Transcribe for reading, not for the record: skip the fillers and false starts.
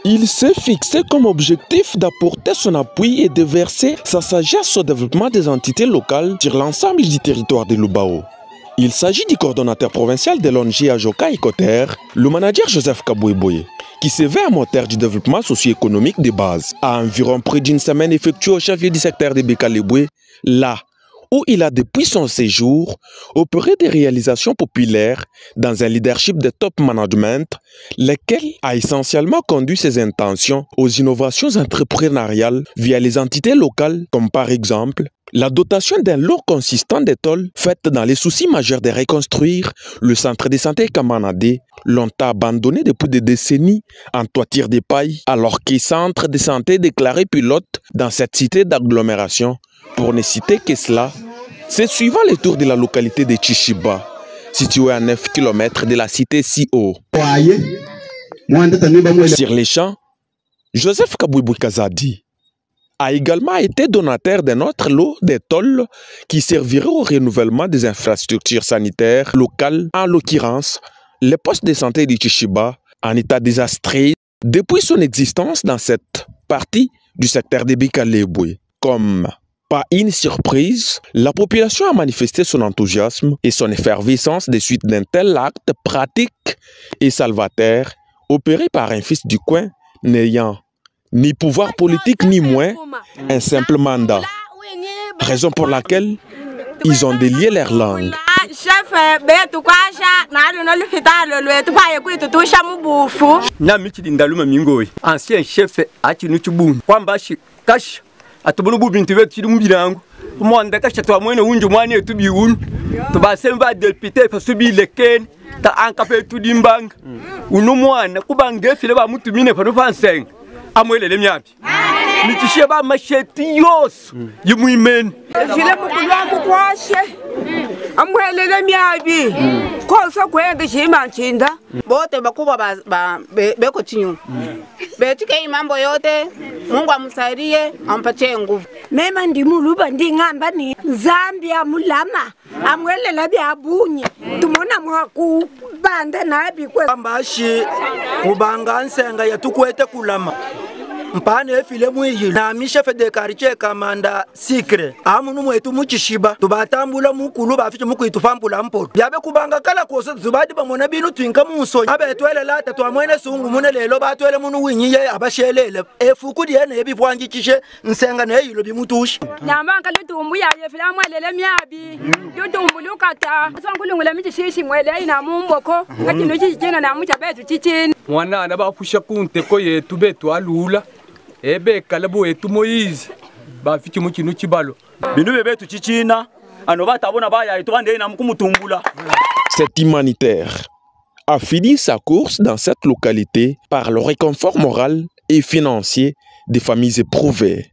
Il s'est fixé comme objectif d'apporter son appui et de verser sa sagesse au développement des entités locales sur l'ensemble du territoire de Lubao. Il s'agit du coordonnateur provincial de l'ONG Ajoka Ecoter, le manager Joseph Kaboueboye, qui se veut un moteur du développement socio-économique de base. À environ près d'une semaine effectuée au chef-lieu du secteur de Bekaleboué, là où il a depuis son séjour opéré des réalisations populaires dans un leadership de top management, lequel a essentiellement conduit ses intentions aux innovations entrepreneuriales via les entités locales, comme par exemple la dotation d'un lot consistant de tôles faite dans les soucis majeurs de reconstruire le centre de santé Kamanadé, longtemps abandonné depuis des décennies en toiture de paille, alors que centre de santé déclaré pilote dans cette cité d'agglomération. Pour ne citer que cela, c'est suivant les tours de la localité de Chishiba, située à 9 km de la cité Sio. Sur les champs, Joseph Kaboueboye Kazadi a également été donateur d'un autre lot de tôles qui servirait au renouvellement des infrastructures sanitaires locales, en l'occurrence le poste de santé de Chishiba, en état désastreux depuis son existence dans cette partie du secteur de Bekaleboué. Comme pas une surprise, la population a manifesté son enthousiasme et son effervescence de suite d'un tel acte pratique et salvateur opéré par un fils du coin n'ayant ni pouvoir politique ni moins un simple mandat. Raison pour laquelle ils ont délié leur langue. Ancien chef atubulubu bintu betu mubirango umwanda kashatwa mwene unju mwane tubiun tubasemba delpite fasubi leken ta ankape tudimbang unumwana kubange file ba mutumine pano panseng amwelele myapi mitishie ba masheti yos yimuimen file mukulwangu kwashe amwelele myapi kosa kwende shima nchinda bote bakubwa beko chinyu betike mambo yote Mungu amsaidie ampatie nguvu. Mema ndi muluba ndi ngamba ni Zambia mulama amwelela byabunye tumona mwaku bande nabi kwe ambashi kubanga nsenga yatukwete kulama mpane efile mwiyi na mishefe de kariche kamanda sikre amunu mwetu muchishiba tubatambula mukulu bafiche mukuyitupambula mpoto byabe kubanga kala kose zubadi bamona binu twinka muso abetwele lata twamwene sungu mune lelo batwele munu winyiye abashelele efuku diene ebibwangikishe nsenga neyilo bimutushi namanga lutumbu yaye fila mwelele myabi lutumbu lukata sonkulungula michishishi mwele ina mumboko ngati nuchijina na mucha betu chichini mwana anabapusha kunteko yetu betu alula ebe kalabu etu Moïse bafiki mukinu kibalo binu bebetu chichina ano batabona baya etu bande na mukumutumbula. Cet humanitaire a fini sa course dans cette localité par le réconfort moral et financier des familles éprouvées.